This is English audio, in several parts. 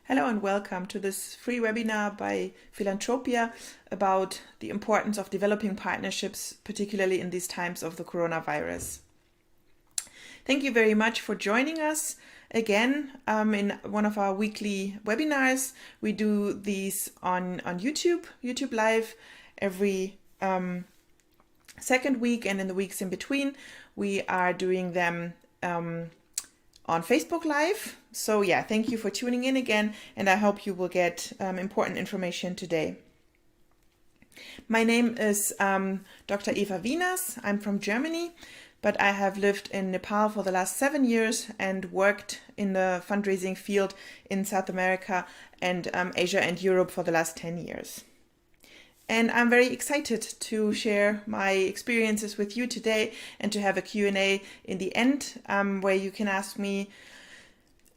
Hello and welcome to this free webinar by Philantropia about the importance of developing partnerships, particularly in these times of the coronavirus. Thank you very much for joining us again in one of our weekly webinars. We do these on YouTube Live every second week, and in the weeks in between we are doing them on Facebook Live. So yeah, thank you for tuning in again, and I hope you will get important information today. My name is Dr. Eva Wieners. I'm from Germany, but I have lived in Nepal for the last 7 years and worked in the fundraising field in South America and Asia and Europe for the last 10 years. And I'm very excited to share my experiences with you today and to have a Q&A in the end where you can ask me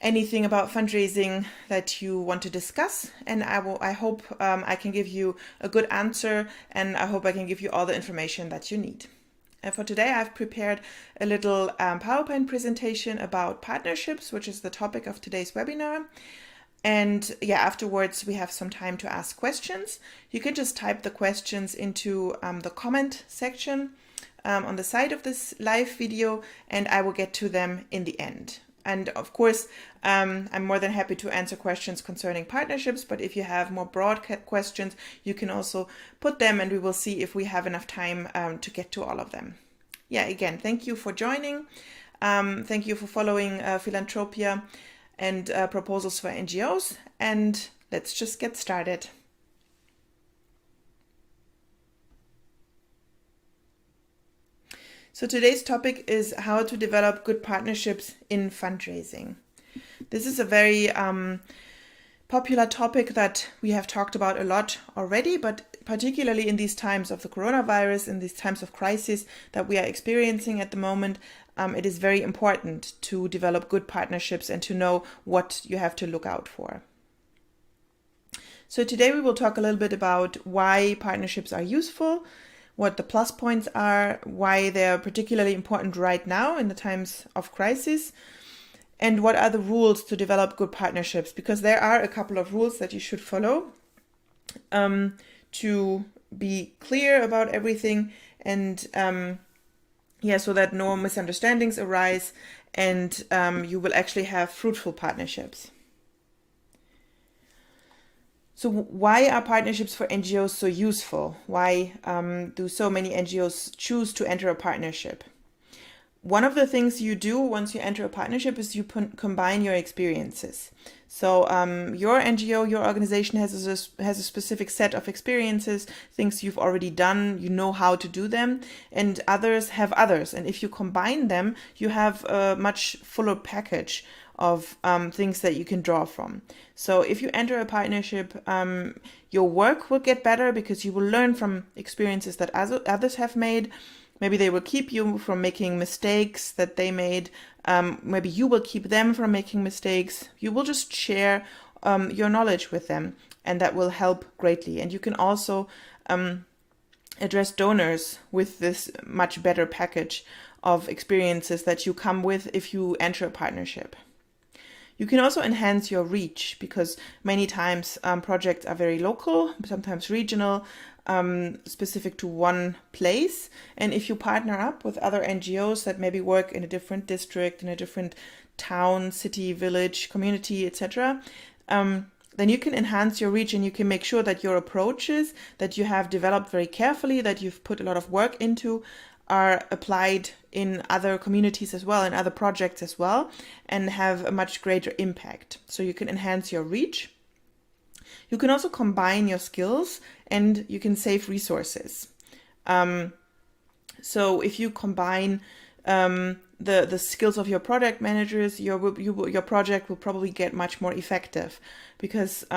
anything about fundraising that you want to discuss. And I hope I can give you a good answer, and I hope I can give you all the information that you need. And for today, I've prepared a little PowerPoint presentation about partnerships, which is the topic of today's webinar. And yeah, afterwards we have some time to ask questions. You can just type the questions into the comment section on the side of this live video, and I will get to them in the end. And of course, I'm more than happy to answer questions concerning partnerships, but if you have more broad questions, you can also put them, and we will see if we have enough time to get to all of them. Yeah, again, thank you for joining. Thank you for following Philantropia and proposals for NGOs, and let's just get started. So today's topic is how to develop good partnerships in fundraising. This is a very popular topic that we have talked about a lot already, but particularly in these times of the coronavirus, in these times of crisis that we are experiencing at the moment, it is very important to develop good partnerships and to know what you have to look out for. So today we will talk a little bit about why partnerships are useful, what the plus points are, why they are particularly important right now in the times of crisis, and what are the rules to develop good partnerships, because there are a couple of rules that you should follow to be clear about everything, and so that no misunderstandings arise, and you will actually have fruitful partnerships. So why are partnerships for NGOs so useful? Why do so many NGOs choose to enter a partnership? One of the things you do once you enter a partnership is you combine your experiences. So your NGO, your organization has a specific set of experiences, things you've already done, you know how to do them, and others have others. And if you combine them, you have a much fuller package of things that you can draw from. So if you enter a partnership, your work will get better because you will learn from experiences that others have made. Maybe they will keep you from making mistakes that they made. Maybe you will keep them from making mistakes. You will just share your knowledge with them, and that will help greatly. And you can also address donors with this much better package of experiences that you come with if you enter a partnership. You can also enhance your reach, because many times projects are very local, sometimes regional, specific to one place. And if you partner up with other NGOs that maybe work in a different district, in a different town, city, village, community, etc., then you can enhance your reach, and you can make sure that your approaches that you have developed very carefully, that you've put a lot of work into, are applied in other communities as well, in other projects as well, and have a much greater impact. So you can enhance your reach. You can also combine your skills, and you can save resources. So if you combine the skills of your project managers, your project will probably get much more effective, because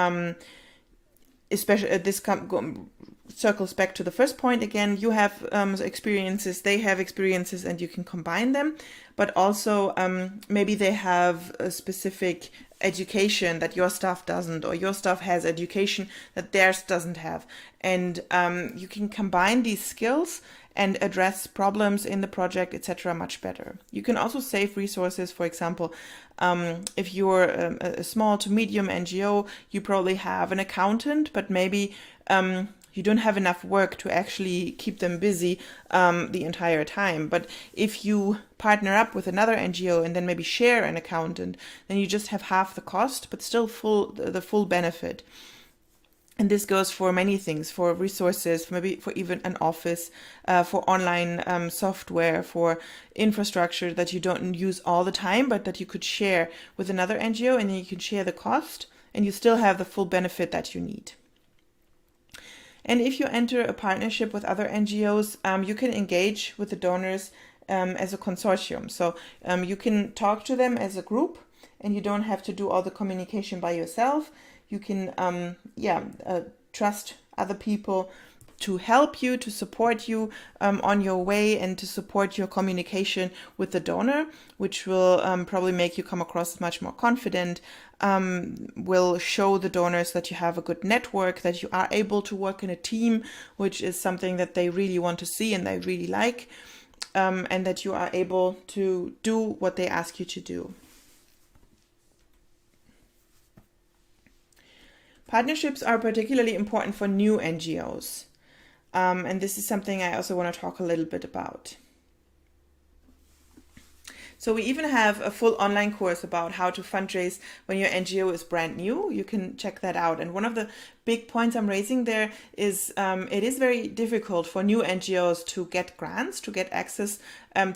especially this circles back to the first point again. You have experiences, they have experiences, and you can combine them. But also maybe they have a specific education that your staff doesn't, or your staff has education that theirs doesn't have. And you can combine these skills and address problems in the project, etc. much better. You can also save resources. For example, if you're a small to medium NGO, you probably have an accountant, but maybe you don't have enough work to actually keep them busy the entire time. But if you partner up with another NGO and then maybe share an accountant, then you just have half the cost, but still the full benefit. And this goes for many things, for resources, maybe for even an office, for online software, for infrastructure that you don't use all the time, but that you could share with another NGO, and then you can share the cost and you still have the full benefit that you need. And if you enter a partnership with other NGOs, you can engage with the donors as a consortium. So you can talk to them as a group, and you don't have to do all the communication by yourself. You can trust other people to help you, to support you on your way, and to support your communication with the donor, which will probably make you come across much more confident, will show the donors that you have a good network, that you are able to work in a team, which is something that they really want to see and they really like, and that you are able to do what they ask you to do. Partnerships are particularly important for new NGOs. And this is something I also want to talk a little bit about. So we even have a full online course about how to fundraise when your NGO is brand new. You can check that out. And one of the big points I'm raising there is it is very difficult for new NGOs to get grants, to get access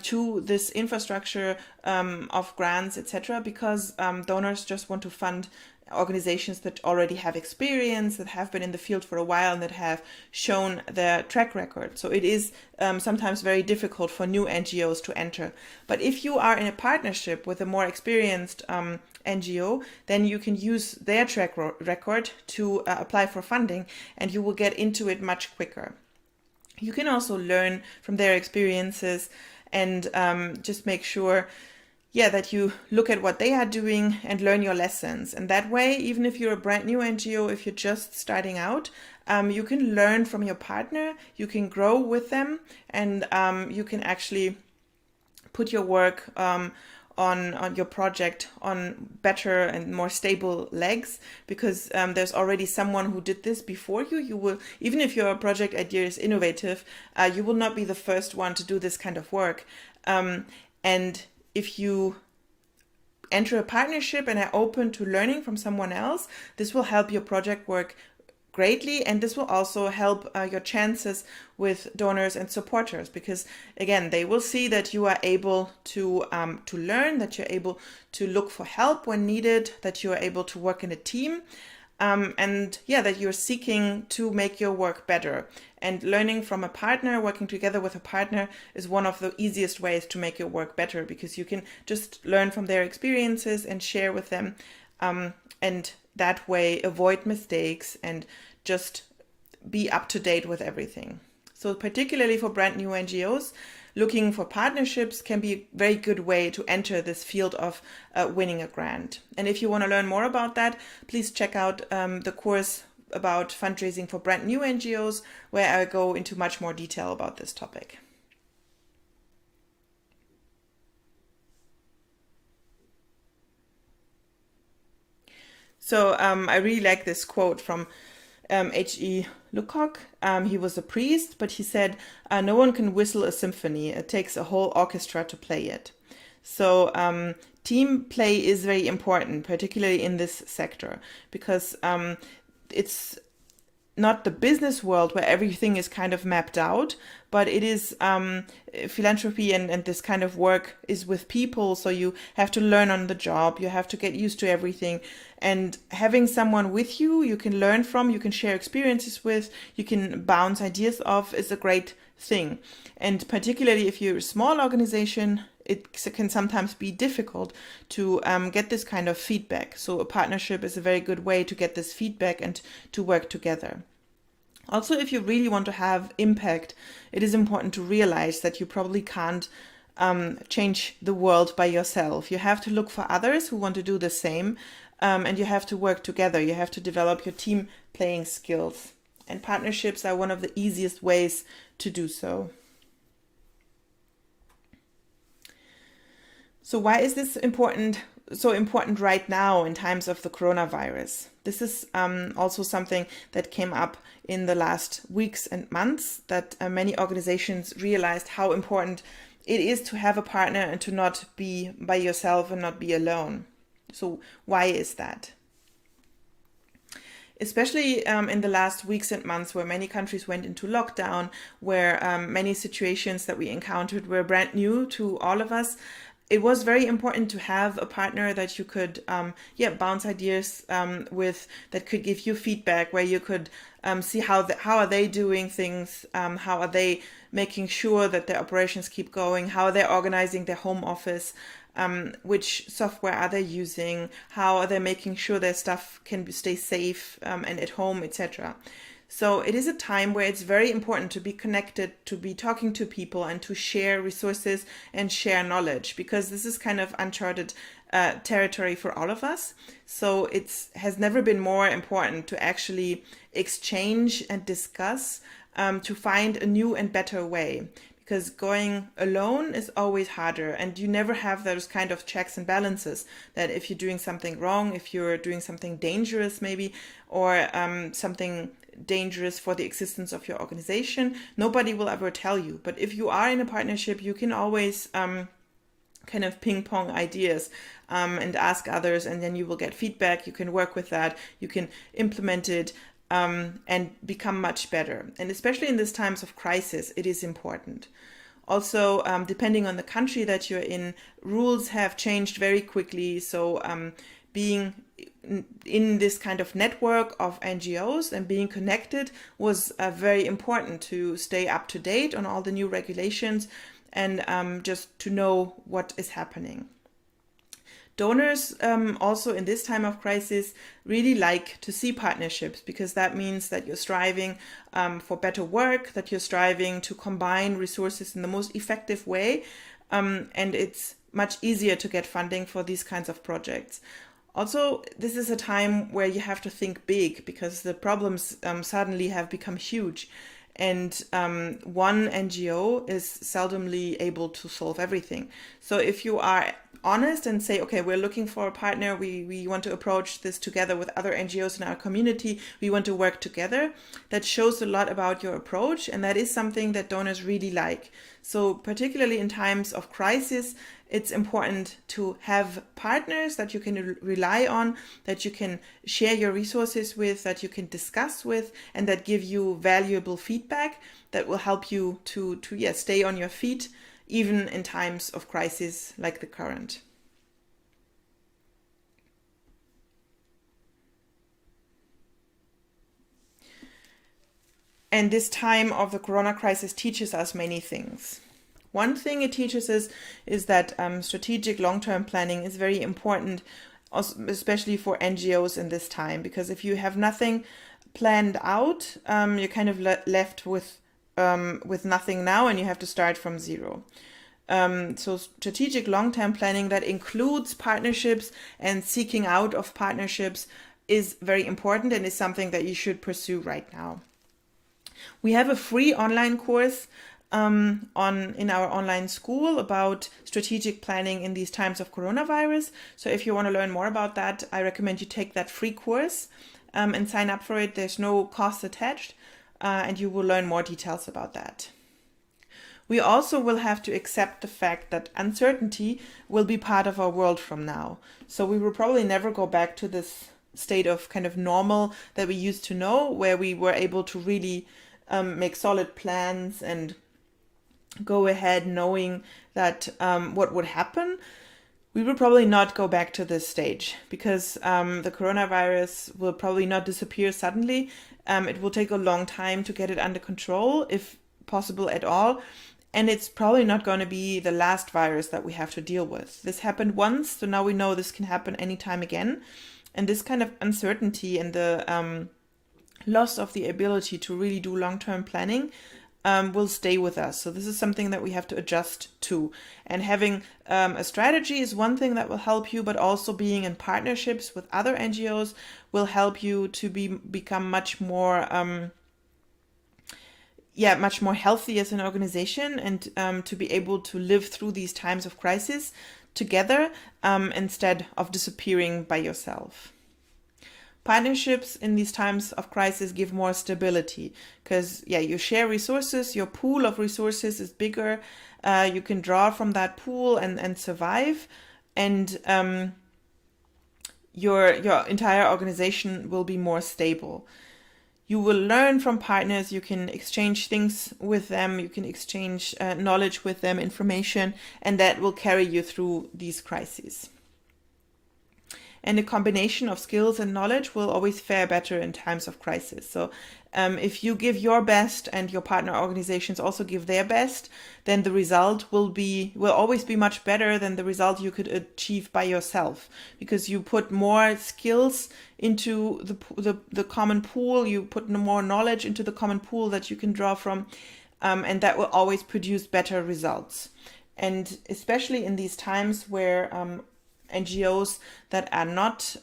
to this infrastructure of grants, etc., because donors just want to fund organizations that already have experience, that have been in the field for a while, and that have shown their track record. So it is sometimes very difficult for new NGOs to enter. But if you are in a partnership with a more experienced NGO, then you can use their track record to apply for funding, and you will get into it much quicker. You can also learn from their experiences and just make sure that you look at what they are doing and learn your lessons. And that way, even if you're a brand new NGO, if you're just starting out, you can learn from your partner, you can grow with them, and you can actually put your work on your project on better and more stable legs, because there's already someone who did this before you. You will, even if your project idea is innovative, you will not be the first one to do this kind of work. And if you enter a partnership and are open to learning from someone else, this will help your project work greatly, and this will also help your chances with donors and supporters, because again, they will see that you are able to learn, that you're able to look for help when needed, that you are able to work in a team, and that you're seeking to make your work better. And learning from a partner, working together with a partner, is one of the easiest ways to make your work better, because you can just learn from their experiences and share with them, and that way avoid mistakes and just be up to date with everything. So particularly for brand new NGOs, looking for partnerships can be a very good way to enter this field of winning a grant. And if you want to learn more about that, please check out the course about fundraising for brand new NGOs, where I go into much more detail about this topic. So I really like this quote from H.E. Lucock. He was a priest, but he said, no one can whistle a symphony. It takes a whole orchestra to play it. So team play is very important, particularly in this sector, because it's not the business world where everything is kind of mapped out, but it is philanthropy and this kind of work is with people. So you have to learn on the job, you have to get used to everything. And having someone with you, you can learn from, you can share experiences with, you can bounce ideas off, is a great thing. And particularly if you're a small organization, it can sometimes be difficult to get this kind of feedback. So a partnership is a very good way to get this feedback and to work together. Also, if you really want to have impact, it is important to realize that you probably can't change the world by yourself. You have to look for others who want to do the same, and you have to work together. You have to develop your team playing skills. And partnerships are one of the easiest ways to do so. So why is this so important right now in times of the coronavirus? This is also something that came up in the last weeks and months, that many organizations realized how important it is to have a partner and to not be by yourself and not be alone. So why is that? Especially in the last weeks and months, where many countries went into lockdown, where many situations that we encountered were brand new to all of us, it was very important to have a partner that you could bounce ideas with, that could give you feedback, where you could see how are they doing things, how are they making sure that their operations keep going, how are they organizing their home office, which software are they using, how are they making sure their stuff can stay safe and at home, etc. So it is a time where it's very important to be connected, to be talking to people, and to share resources and share knowledge, because this is kind of uncharted territory for all of us. So it has never been more important to actually exchange and discuss to find a new and better way. Because going alone is always harder, and you never have those kind of checks and balances, that if you're doing something wrong, if you're doing something dangerous maybe, or something dangerous for the existence of your organization, nobody will ever tell you. But if you are in a partnership, you can always kind of ping pong ideas and ask others, and then you will get feedback. You can work with that, you can implement it, and become much better. And especially in these times of crisis, it is important. Also, depending on the country that you're in, rules have changed very quickly. So being in this kind of network of NGOs and being connected was very important to stay up to date on all the new regulations and just to know what is happening. Donors also in this time of crisis really like to see partnerships, because that means that you're striving for better work, that you're striving to combine resources in the most effective way, and it's much easier to get funding for these kinds of projects. Also, this is a time where you have to think big, because the problems suddenly have become huge. And one NGO is seldomly able to solve everything. So if you are honest and say, okay, we're looking for a partner, we want to approach this together with other NGOs in our community, we want to work together, that shows a lot about your approach, and that is something that donors really like. So particularly in times of crisis, it's important to have partners that you can rely on, that you can share your resources with, that you can discuss with, and that give you valuable feedback that will help you to stay on your feet, even in times of crisis like the current. And this time of the corona crisis teaches us many things. One thing it teaches us is that strategic long-term planning is very important, especially for NGOs in this time, because if you have nothing planned out, you're kind of left with nothing now, and you have to start from zero. So strategic long-term planning that includes partnerships and seeking out of partnerships is very important, and is something that you should pursue right now. We have a free online course in our online school about strategic planning in these times of coronavirus. So if you want to learn more about that, I recommend you take that free course and sign up for it. There's no cost attached, and you will learn more details about that. We also will have to accept the fact that uncertainty will be part of our world from now. So we will probably never go back to this state of kind of normal that we used to know, where we were able to really make solid plans and go ahead knowing that what would happen. We will probably not go back to this stage, because the coronavirus will probably not disappear suddenly. It will take a long time to get it under control, if possible at all. And it's probably not going to be the last virus that we have to deal with. This happened once, so now we know this can happen anytime again. And this kind of uncertainty and the loss of the ability to really do long-term planning will stay with us. So this is something that we have to adjust to. And having a strategy is one thing that will help you, but also being in partnerships with other NGOs will help you to become much more healthy as an organization, and to be able to live through these times of crisis, together instead of disappearing by yourself. Partnerships in these times of crisis give more stability because, you share resources, your pool of resources is bigger, you can draw from that pool and survive, and your entire organization will be more stable. You will learn from partners, you can exchange things with them, you can exchange knowledge with them, information, and that will carry you through these crises. And a combination of skills and knowledge will always fare better in times of crisis. So if you give your best and your partner organizations also give their best, then the result will always be much better than the result you could achieve by yourself, because you put more skills into the common pool, you put more knowledge into the common pool that you can draw from, and that will always produce better results. And especially in these times where NGOs that are not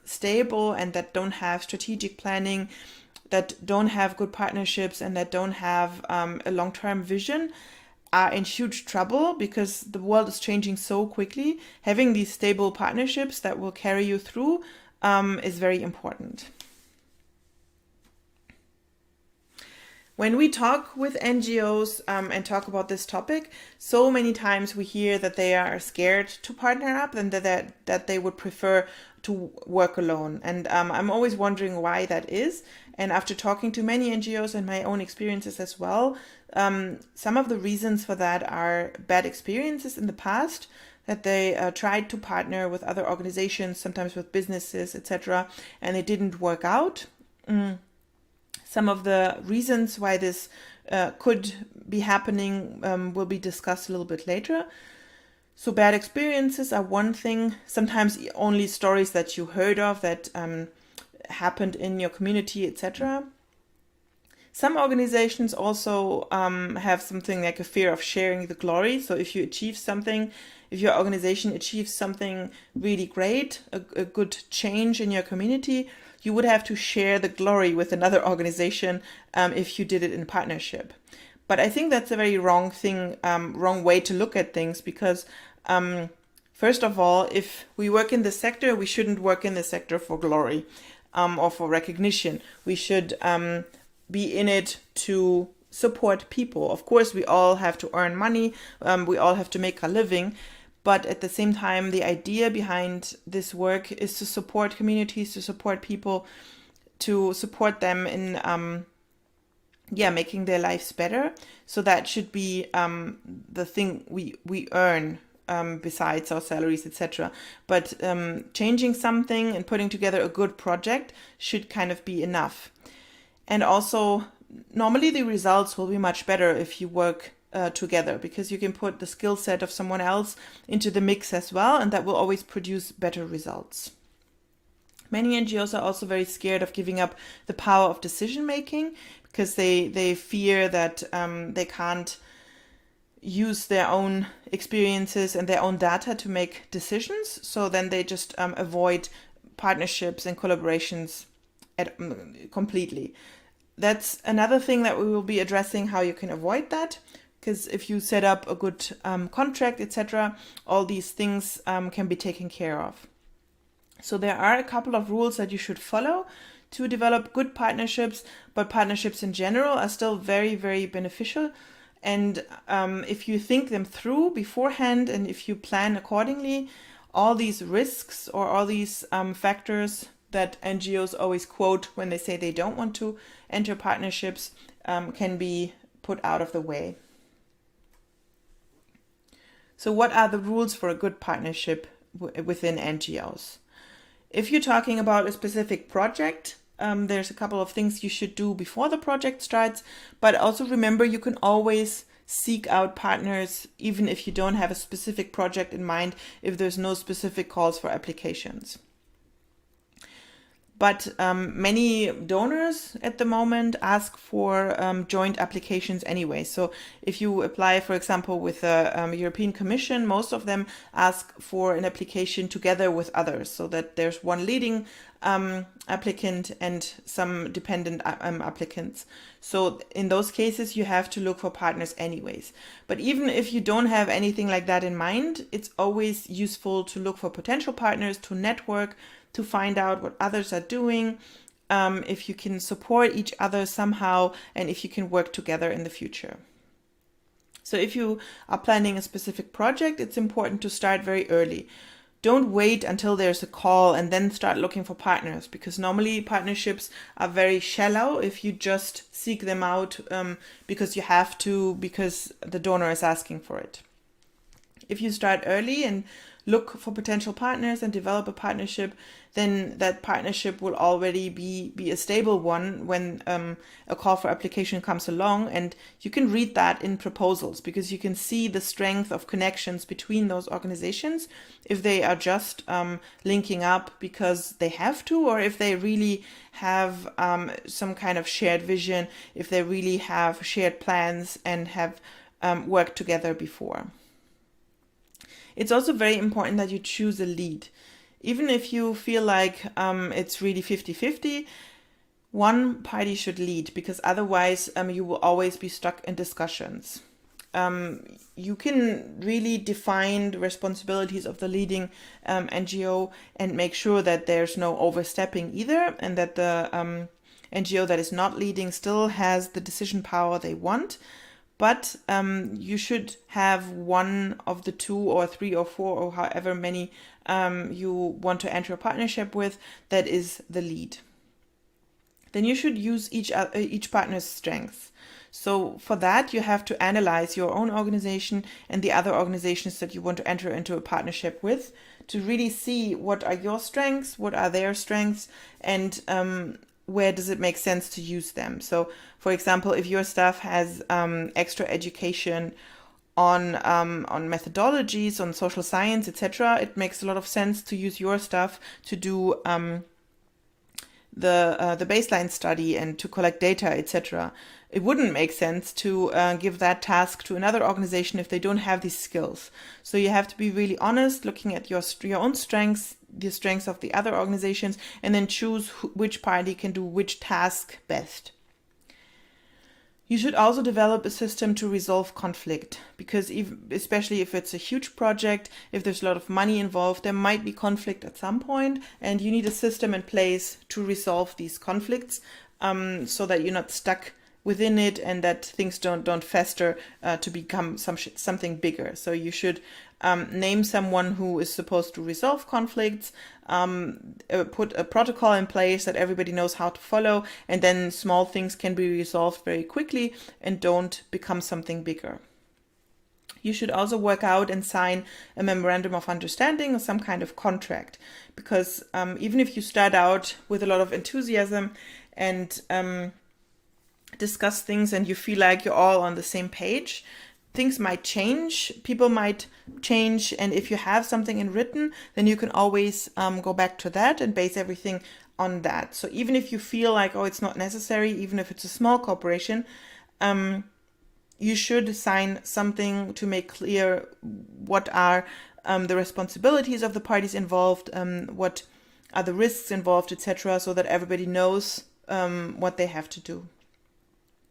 stable and that don't have strategic planning, that don't have good partnerships, and that don't have a long-term vision are in huge trouble, because the world is changing so quickly. Having these stable partnerships that will carry you through is very important. When we talk with NGOs and talk about this topic, so many times we hear that they are scared to partner up and that they would prefer to work alone. And I'm always wondering why that is. And after talking to many NGOs and my own experiences as well, some of the reasons for that are bad experiences in the past, that they tried to partner with other organizations, sometimes with businesses, etc., and it didn't work out. Some of the reasons why this could be happening will be discussed a little bit later. So bad experiences are one thing, sometimes only stories that you heard of that happened in your community, etc. Some organizations also have something like a fear of sharing the glory. So if you achieve something, if your organization achieves something really great, a good change in your community, you would have to share the glory with another organization if you did it in partnership. But I think that's a very wrong way to look at things, because first of all, if we work in the sector, we shouldn't work in the sector for glory or for recognition. We should be in it to support people. Of course, we all have to earn money, we all have to make a living. But at the same time, the idea behind this work is to support communities, to support people, to support them in making their lives better. So that should be the thing we earn besides our salaries, etc. But changing something and putting together a good project should kind of be enough. And also, normally the results will be much better if you work together, because you can put the skill set of someone else into the mix as well, and that will always produce better results. Many NGOs are also very scared of giving up the power of decision making, because they fear that they can't use their own experiences and their own data to make decisions. So then they just avoid partnerships and collaborations completely. That's another thing that we will be addressing, how you can avoid that. Because if you set up a good contract, etc., all these things can be taken care of. So there are a couple of rules that you should follow to develop good partnerships, but partnerships in general are still very, very beneficial. And if you think them through beforehand and if you plan accordingly, all these risks or all these factors that NGOs always quote when they say they don't want to enter partnerships can be put out of the way. So what are the rules for a good partnership within NGOs? If you're talking about a specific project, there's a couple of things you should do before the project starts, but also remember you can always seek out partners even if you don't have a specific project in mind, if there's no specific calls for applications. But many donors at the moment ask for joint applications anyway. So if you apply, for example, with the European Commission, most of them ask for an application together with others, so that there's one leading applicant and some dependent applicants. So in those cases, you have to look for partners anyways. But even if you don't have anything like that in mind, it's always useful to look for potential partners, to network, to find out what others are doing, if you can support each other somehow, and if you can work together in the future. So if you are planning a specific project, it's important to start very early. Don't wait until there's a call and then start looking for partners, because normally partnerships are very shallow if you just seek them out because you have to, because the donor is asking for it. If you start early and look for potential partners and develop a partnership, then that partnership will already be a stable one when a call for application comes along, and you can read that in proposals, because you can see the strength of connections between those organizations, if they are just linking up because they have to, or if they really have some kind of shared vision, if they really have shared plans and have worked together before. It's also very important that you choose a lead. Even if you feel like it's really 50-50, one party should lead, because otherwise you will always be stuck in discussions. You can really define the responsibilities of the leading NGO and make sure that there's no overstepping either, and that the NGO that is not leading still has the decision power they want. But you should have one of the 2 or 3 or 4 or however many you want to enter a partnership with that is the lead. Then you should use each partner's strengths. So for that, you have to analyze your own organization and the other organizations that you want to enter into a partnership with, to really see what are your strengths, what are their strengths, and where does it make sense to use them. So for example, if your staff has extra education on methodologies, on social science, etc., it makes a lot of sense to use your staff to do the baseline study and to collect data, etc. It wouldn't make sense to give that task to another organization if they don't have these skills. So you have to be really honest, looking at your own strengths, the strengths of the other organizations, and then choose which party can do which task best. You should also develop a system to resolve conflict, because especially if it's a huge project, if there's a lot of money involved, there might be conflict at some point, and you need a system in place to resolve these conflicts so that you're not stuck within it and that things don't fester to become something bigger. So you should name someone who is supposed to resolve conflicts, put a protocol in place that everybody knows how to follow, and then small things can be resolved very quickly and don't become something bigger. You should also work out and sign a memorandum of understanding or some kind of contract, because even if you start out with a lot of enthusiasm and discuss things and you feel like you're all on the same page, things might change, people might change, and if you have something in written, then you can always go back to that and base everything on that. So even if you feel like, oh, it's not necessary, even if it's a small corporation, you should sign something to make clear what are the responsibilities of the parties involved, what are the risks involved, etc., so that everybody knows what they have to do.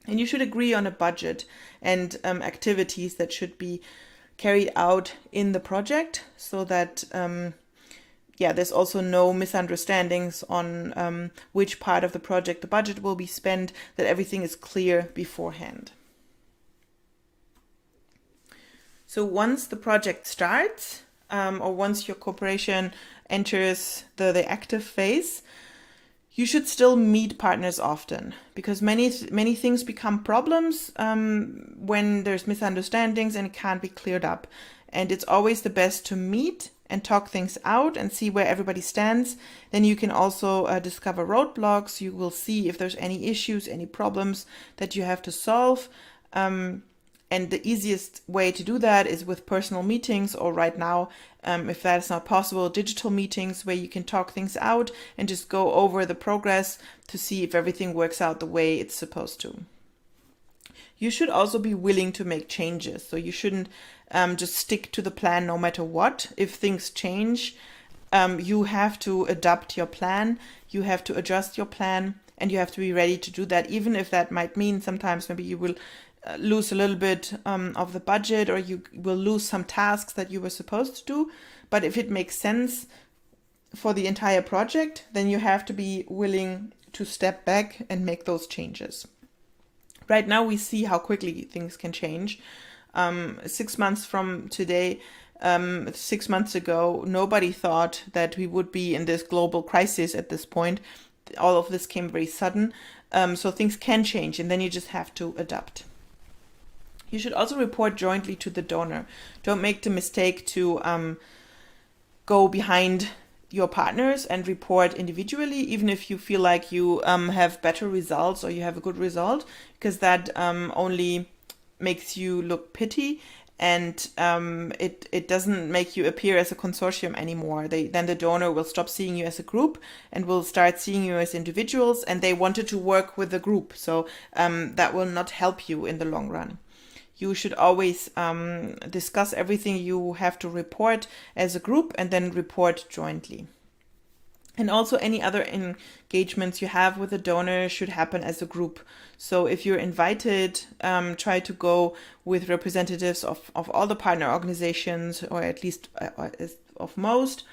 And you should agree on a budget and activities that should be carried out in the project, so that there's also no misunderstandings on which part of the project the budget will be spent, that everything is clear beforehand. So once the project starts, or once your corporation enters the active phase, you should still meet partners often, because many things become problems when there's misunderstandings and it can't be cleared up. And it's always the best to meet and talk things out and see where everybody stands. Then you can also discover roadblocks. You will see if there's any issues, any problems that you have to solve. And the easiest way to do that is with personal meetings, or right now, if that is not possible, digital meetings where you can talk things out and just go over the progress to see if everything works out the way it's supposed to. You should also be willing to make changes. So you shouldn't just stick to the plan no matter what. If things change, you have to adapt your plan, you have to adjust your plan, and you have to be ready to do that, even if that might mean sometimes maybe you will lose a little bit of the budget, or you will lose some tasks that you were supposed to do. But if it makes sense for the entire project, then you have to be willing to step back and make those changes. Right now we see how quickly things can change. 6 months from today, 6 months ago, nobody thought that we would be in this global crisis at this point. All of this came very sudden. So things can change, and then you just have to adapt. You should also report jointly to the donor. Don't make the mistake to go behind your partners and report individually, even if you feel like you have better results or you have a good result, because that only makes you look petty, and it doesn't make you appear as a consortium anymore. Then the donor will stop seeing you as a group and will start seeing you as individuals, and they wanted to work with the group. So that will not help you in the long run. You should always discuss everything you have to report as a group and then report jointly. And also any other engagements you have with a donor should happen as a group. So if you're invited, try to go with representatives of all the partner organizations, or at least of most.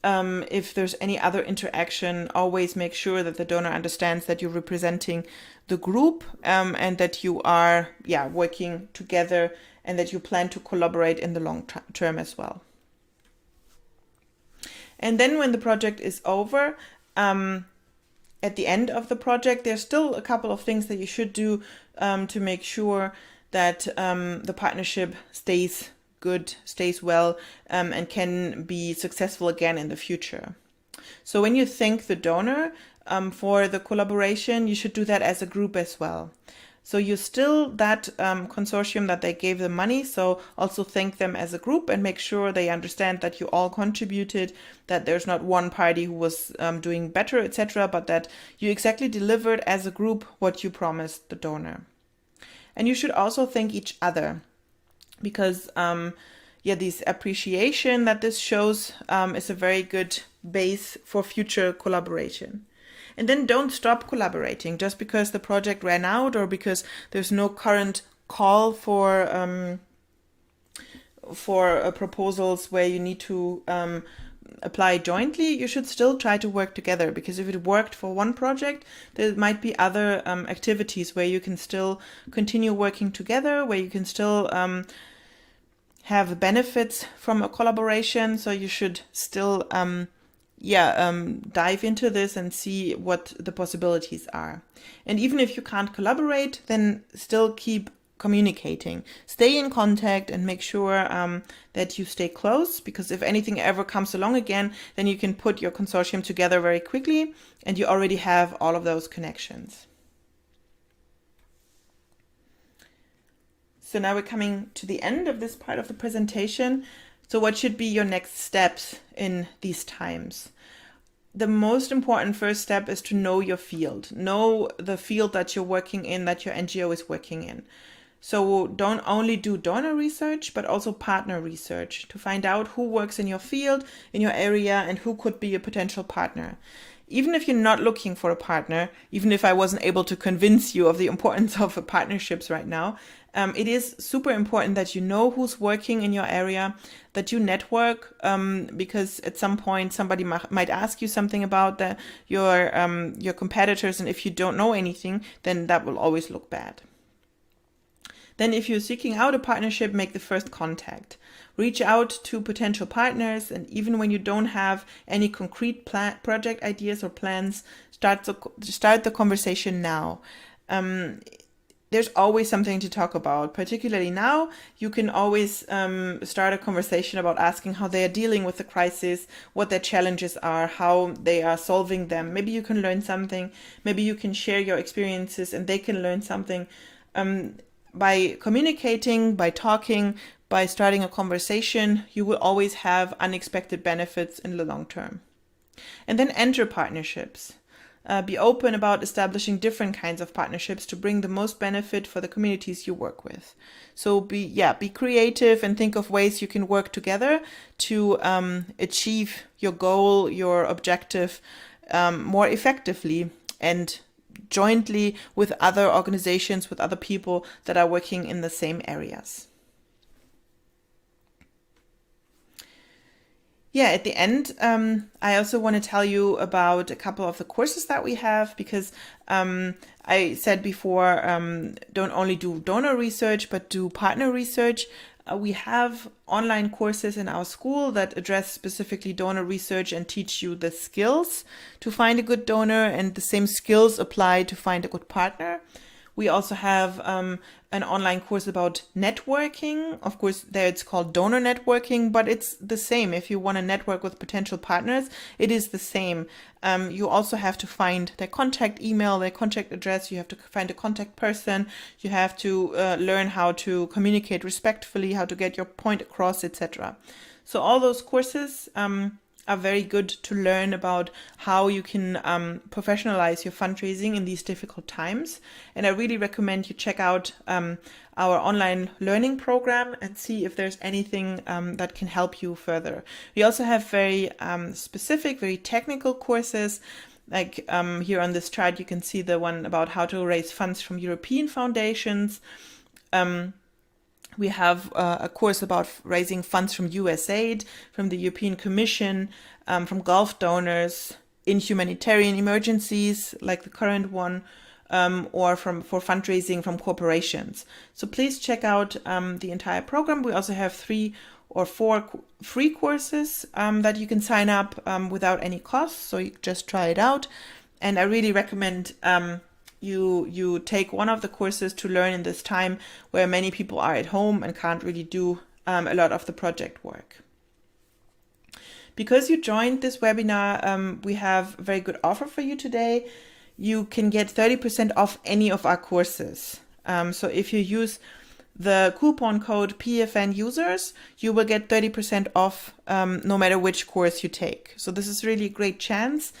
If there's any other interaction, always make sure that the donor understands that you're representing the group, and that you are working together, and that you plan to collaborate in the long term as well. And then when the project is over, at the end of the project, there's still a couple of things that you should do to make sure that the partnership stays good, stays well, and can be successful again in the future. So when you thank the donor for the collaboration, you should do that as a group as well. So you're still that consortium that they gave the money, so also thank them as a group and make sure they understand that you all contributed, that there's not one party who was doing better, etc., but that you exactly delivered as a group what you promised the donor. And you should also thank each other, because this appreciation that this shows is a very good base for future collaboration. And then don't stop collaborating just because the project ran out, or because there's no current call for proposals where you need to apply jointly. You should still try to work together, because if it worked for one project, there might be other activities where you can still continue working together, where you can still have benefits from a collaboration. So you should still dive into this and see what the possibilities are. And even if you can't collaborate, then still keep communicating. Stay in contact and make sure that you stay close, because if anything ever comes along again, then you can put your consortium together very quickly, and you already have all of those connections. So now we're coming to the end of this part of the presentation. So what should be your next steps in these times? The most important first step is to know your field. Know the field that you're working in, that your NGO is working in. So don't only do donor research, but also partner research to find out who works in your field, in your area, and who could be a potential partner. Even if you're not looking for a partner, even if I wasn't able to convince you of the importance of partnerships right now, it is super important that you know who's working in your area, that you network, because at some point somebody might ask you something about your competitors, and if you don't know anything, then that will always look bad. Then if you're seeking out a partnership, make the first contact. Reach out to potential partners, and even when you don't have any concrete project ideas or plans, start the conversation now. There's always something to talk about, particularly now. You can always start a conversation about asking how they are dealing with the crisis, what their challenges are, how they are solving them. Maybe you can learn something. Maybe you can share your experiences and they can learn something. by communicating, by talking, by starting a conversation, you will always have unexpected benefits in the long term. And then enter partnerships. Be open about establishing different kinds of partnerships to bring the most benefit for the communities you work with. So be creative and think of ways you can work together to achieve your goal, your objective more effectively and jointly with other organizations, with other people that are working in the same areas. Yeah, at the end, I also want to tell you about a couple of the courses that we have, because I said before, don't only do donor research, but do partner research. We have online courses in our school that address specifically donor research and teach you the skills to find a good donor, and the same skills apply to find a good partner. We also have an online course about networking. Of course, there it's called donor networking, but it's the same. If you want to network with potential partners, it is the same. You also have to find their contact email, their contact address. You have to find a contact person. You have to learn how to communicate respectfully, how to get your point across, etc. So all those courses are very good to learn about how you can professionalize your fundraising in these difficult times. And I really recommend you check out our online learning program and see if there's anything that can help you further. We also have very specific, very technical courses. Like here on this chart, you can see the one about how to raise funds from European foundations. We have a course about raising funds from USAID, from the European Commission, from Gulf donors, in humanitarian emergencies like the current one, or for fundraising from corporations. So please check out the entire program. We also have 3 or 4 free courses that you can sign up without any cost. So you just try it out. And I really recommend you take one of the courses to learn in this time where many people are at home and can't really do a lot of the project work. Because you joined this webinar, we have a very good offer for you today. You can get 30% off any of our courses. So if you use the coupon code PFN users, you will get 30% off no matter which course you take. So this is really a great chance.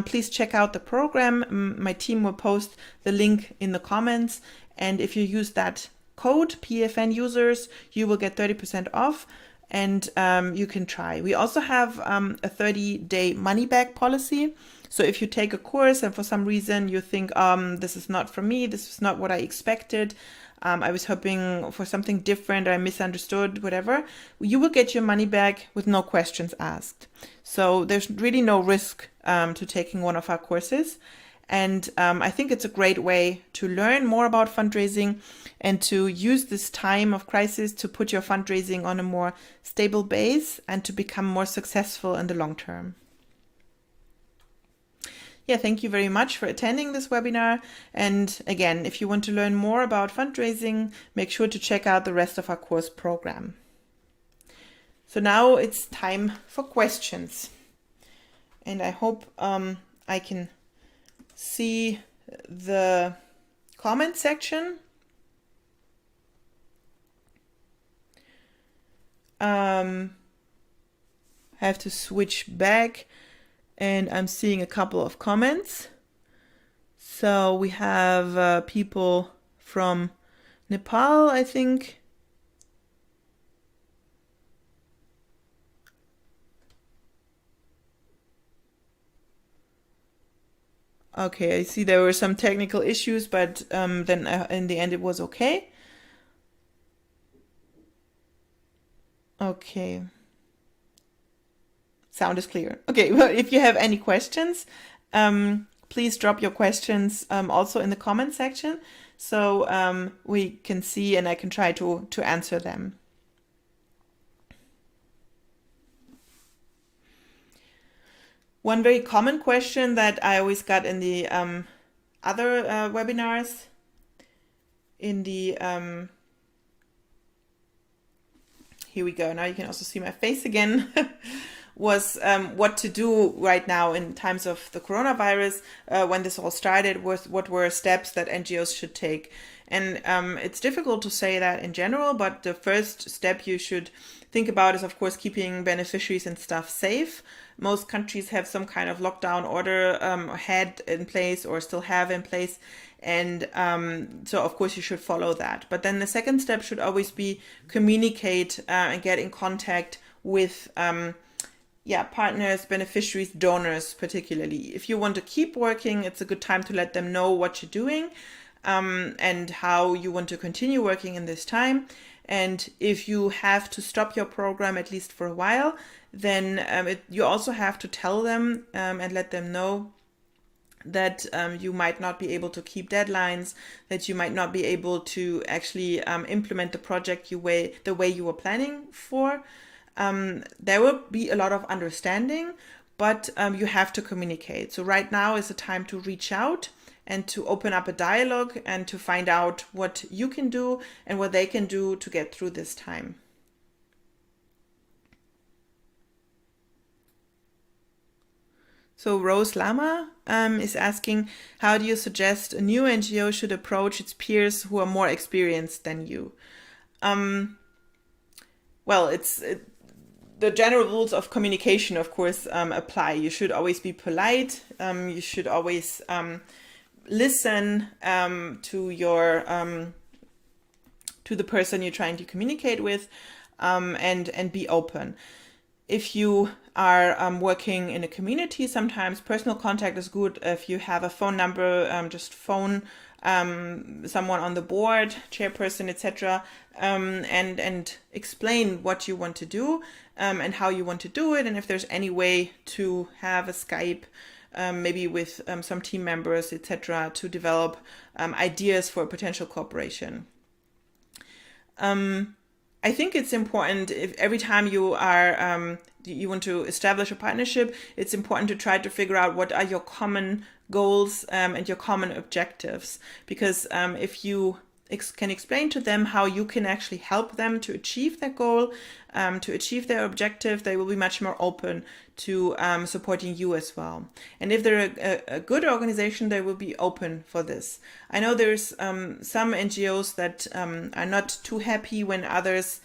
Please check out the program. My team will post the link in the comments. And if you use that code PFN users, you will get 30% off, and you can try. We also have a 30-day money back policy. So if you take a course and for some reason you think, this is not for me, this is not what I expected, I was hoping for something different, I misunderstood, whatever, you will get your money back with no questions asked. So there's really no risk to taking one of our courses. And I think it's a great way to learn more about fundraising and to use this time of crisis to put your fundraising on a more stable base and to become more successful in the long term. Yeah, thank you very much for attending this webinar. And again, if you want to learn more about fundraising, make sure to check out the rest of our course program. So now it's time for questions. And I hope I can see the comment section. I have to switch back. And I'm seeing a couple of comments. So we have people from Nepal, I think. Okay, I see there were some technical issues, but then in the end it was okay. Okay. Sound is clear. Okay, well, if you have any questions, please drop your questions also in the comment section so we can see and I can try to answer them. One very common question that I always got in the other webinars, in the here we go. Now you can also see my face again. was what to do right now in times of the coronavirus. When this all started, was what were steps that NGOs should take. And it's difficult to say that in general, but the first step you should think about is, of course, keeping beneficiaries and stuff safe. Most countries have some kind of lockdown order had in place or still have in place. And so, of course, you should follow that. But then the second step should always be communicate and get in contact with partners, beneficiaries, donors, particularly. If you want to keep working, it's a good time to let them know what you're doing and how you want to continue working in this time. And if you have to stop your program, at least for a while, then you also have to tell them and let them know that you might not be able to keep deadlines, that you might not be able to actually implement the project the way you were planning for. There will be a lot of understanding, but you have to communicate. So right now is the time to reach out and to open up a dialogue and to find out what you can do and what they can do to get through this time. So Rose Lama is asking, how do you suggest a new NGO should approach its peers who are more experienced than you? The general rules of communication, of course, apply. You should always be polite. You should always listen to the person you're trying to communicate with, and be open. If you are working in a community, sometimes personal contact is good. If you have a phone number, just phone someone on the board, chairperson, etc., and explain what you want to do and how you want to do it, and if there's any way to have a Skype, maybe with some team members, etc., to develop ideas for potential cooperation. I think it's important, if every time you want to establish a partnership, it's important to try to figure out what are your common goals and your common objectives. Because if you can explain to them how you can actually help them to achieve their goal, to achieve their objective, they will be much more open to supporting you as well. And if they're a good organization, they will be open for this. I know there's some NGOs that are not too happy when others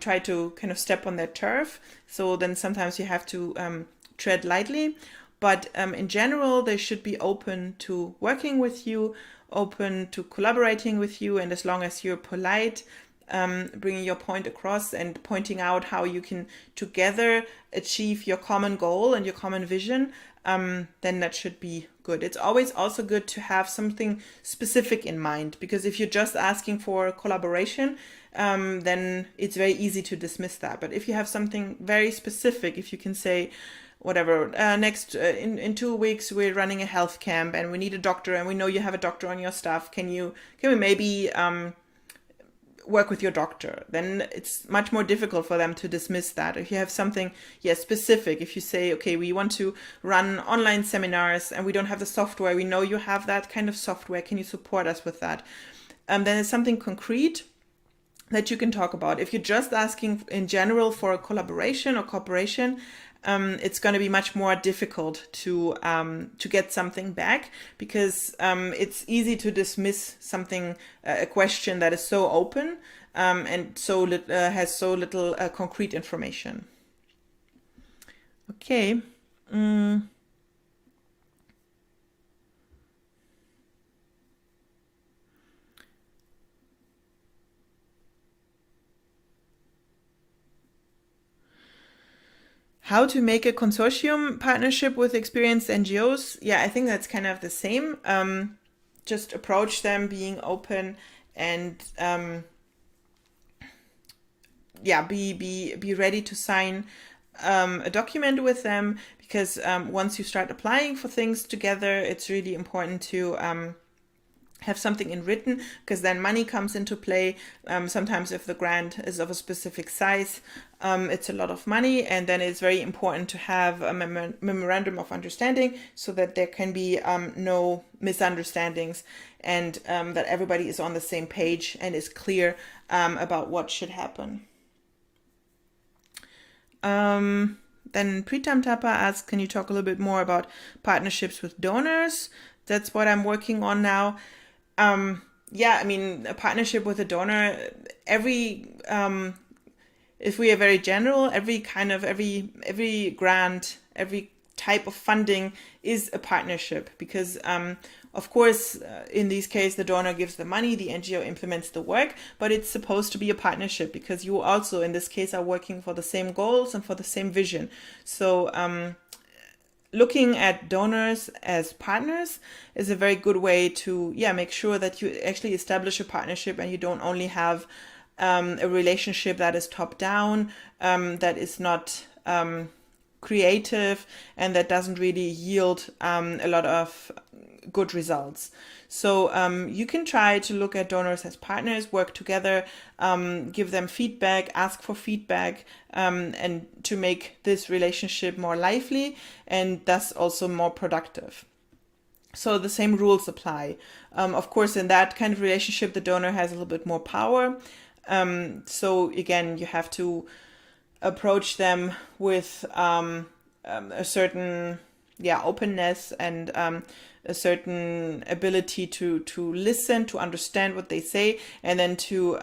try to kind of step on their turf. So then sometimes you have to tread lightly. But in general, they should be open to working with you, open to collaborating with you, and as long as you're polite, bringing your point across and pointing out how you can together achieve your common goal and your common vision, then that should be good. It's always also good to have something specific in mind, because if you're just asking for collaboration, then it's very easy to dismiss that. But if you have something very specific, if you can say, whatever, in 2 weeks we're running a health camp and we need a doctor and we know you have a doctor on your staff, can we maybe work with your doctor? Then it's much more difficult for them to dismiss that. If you have something specific, if you say, okay, we want to run online seminars and we don't have the software, we know you have that kind of software, can you support us with that? Then it's something concrete that you can talk about. If you're just asking in general for a collaboration or cooperation, it's going to be much more difficult to get something back, because it's easy to dismiss something, a question that is so open and has so little concrete information. Okay. How to make a consortium partnership with experienced NGOs? Yeah, I think that's kind of the same. Just approach them being open and be ready to sign a document with them, because once you start applying for things together, it's really important to have something in written, because then money comes into play. Sometimes if the grant is of a specific size, it's a lot of money, and then it's very important to have a memorandum of understanding so that there can be no misunderstandings, and that everybody is on the same page and is clear about what should happen. Then Pritam Thapa asks, can you talk a little bit more about partnerships with donors? That's what I'm working on now. Yeah, I mean, a partnership with a donor, if we are very general, every grant, every type of funding is a partnership, because of course in this case the donor gives the money, the NGO implements the work, but it's supposed to be a partnership because you also in this case are working for the same goals and for the same vision. So looking at donors as partners is a very good way to make sure that you actually establish a partnership and you don't only have a relationship that is top down, that is not creative, and that doesn't really yield a lot of good results. So you can try to look at donors as partners, work together, give them feedback, ask for feedback, and to make this relationship more lively and thus also more productive. So the same rules apply. Of course, in that kind of relationship, the donor has a little bit more power. So again, you have to approach them with a certain openness and a certain ability to listen, to understand what they say, and then to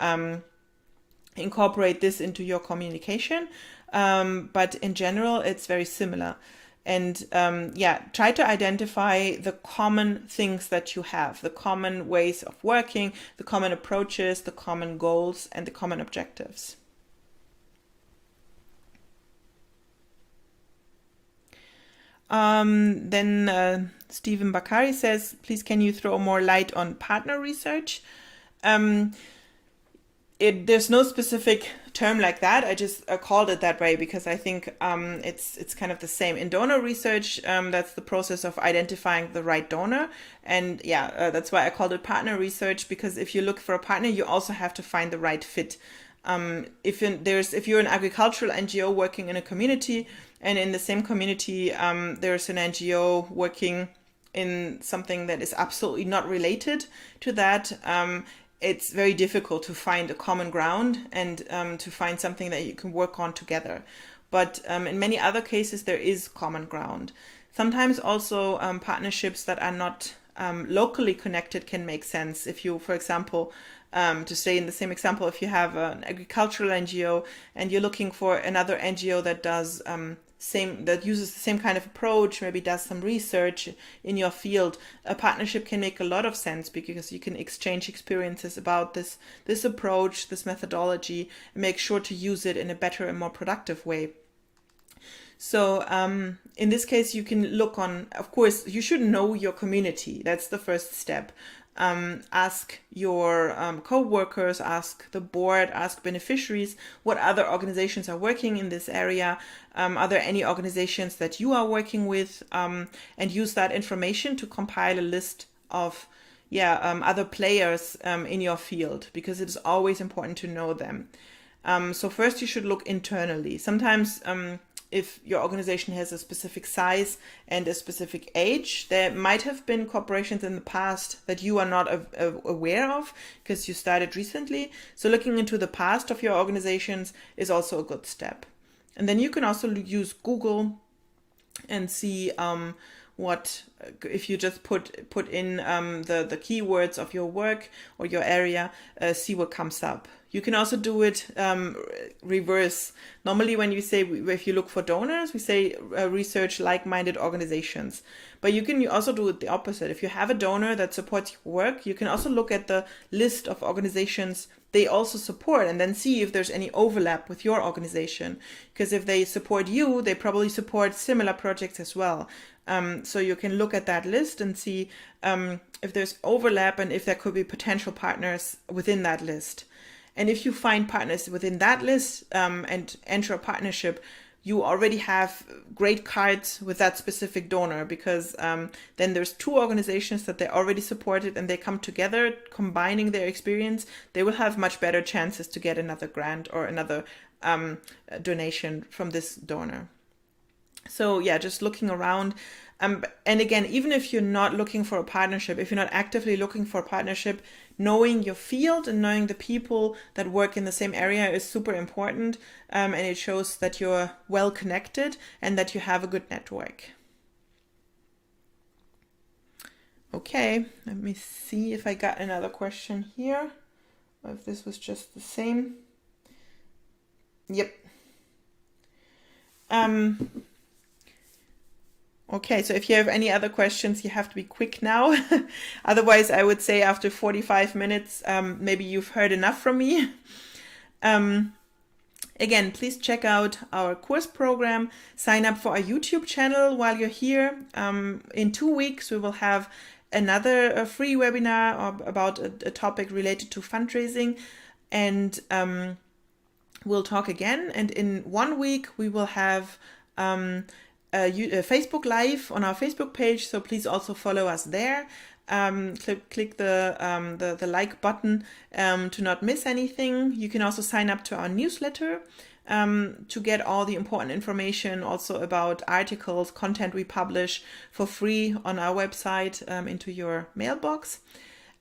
incorporate this into your communication. But in general, it's very similar. And try to identify the common things that you have, the common ways of working, the common approaches, the common goals, and the common objectives. Then Stephen Bakari says, please can you throw more light on partner research? There's no specific term like that. I just called it that way because I think it's kind of the same. In donor research, that's the process of identifying the right donor. And that's why I called it partner research, because if you look for a partner, you also have to find the right fit. If you're an agricultural NGO working in a community, and in the same community there's an NGO working in something that is absolutely not related to that, it's very difficult to find a common ground and to find something that you can work on together. But in many other cases, there is common ground. Sometimes also partnerships that are not locally connected can make sense. If you, for example, to stay in the same example, if you have an agricultural NGO and you're looking for another NGO that does that uses the same kind of approach, maybe does some research in your field, a partnership can make a lot of sense because you can exchange experiences about this approach, this methodology, and make sure to use it in a better and more productive way. So in this case, you can look on, of course, you should know your community. That's the first step. Ask your co-workers, ask the board, ask beneficiaries what other organizations are working in this area. Are there any organizations that you are working with? And use that information to compile a list of other players in your field, because it is always important to know them. So first you should look internally. Sometimes if your organization has a specific size and a specific age, there might have been corporations in the past that you are not aware of because you started recently. So looking into the past of your organizations is also a good step. And then you can also use Google and see what, if you just put in the keywords of your work or your area, see what comes up. You can also do it reverse. Normally when you say, if you look for donors, we say research like-minded organizations. But you can also do it the opposite. If you have a donor that supports your work, you can also look at the list of organizations they also support and then see if there's any overlap with your organization. Because if they support you, they probably support similar projects as well. So you can look at that list and see if there's overlap and if there could be potential partners within that list. And if you find partners within that list and enter a partnership, you already have great cards with that specific donor, because then there's two organizations that they already supported and they come together, combining their experience, they will have much better chances to get another grant or another donation from this donor. So just looking around. And again, even if you're not looking for a partnership, if you're not actively looking for a partnership, knowing your field and knowing the people that work in the same area is super important. And it shows that you're well connected and that you have a good network. Okay, let me see if I got another question here, or if this was just the same. Yep. Okay, so if you have any other questions, you have to be quick now. Otherwise, I would say after 45 minutes, maybe you've heard enough from me. Again, please check out our course program. Sign up for our YouTube channel while you're here. In 2 weeks, we will have another free webinar about a topic related to fundraising. And we'll talk again. And in 1 week, we will have a Facebook Live on our Facebook page, so please also follow us there. Click the like button to not miss anything. You can also sign up to our newsletter to get all the important information also about articles, content we publish for free on our website into your mailbox.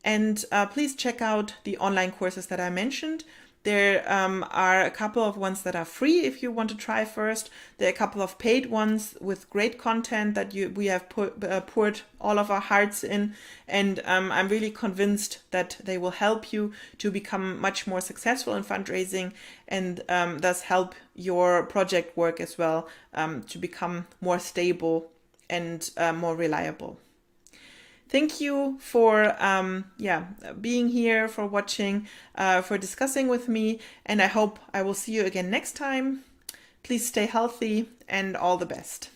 And please check out the online courses that I mentioned. There are a couple of ones that are free if you want to try first. There are a couple of paid ones with great content that we have poured all of our hearts in. And I'm really convinced that they will help you to become much more successful in fundraising and thus help your project work as well to become more stable and more reliable. Thank you for being here, for watching, for discussing with me, and I hope I will see you again next time. Please stay healthy and all the best.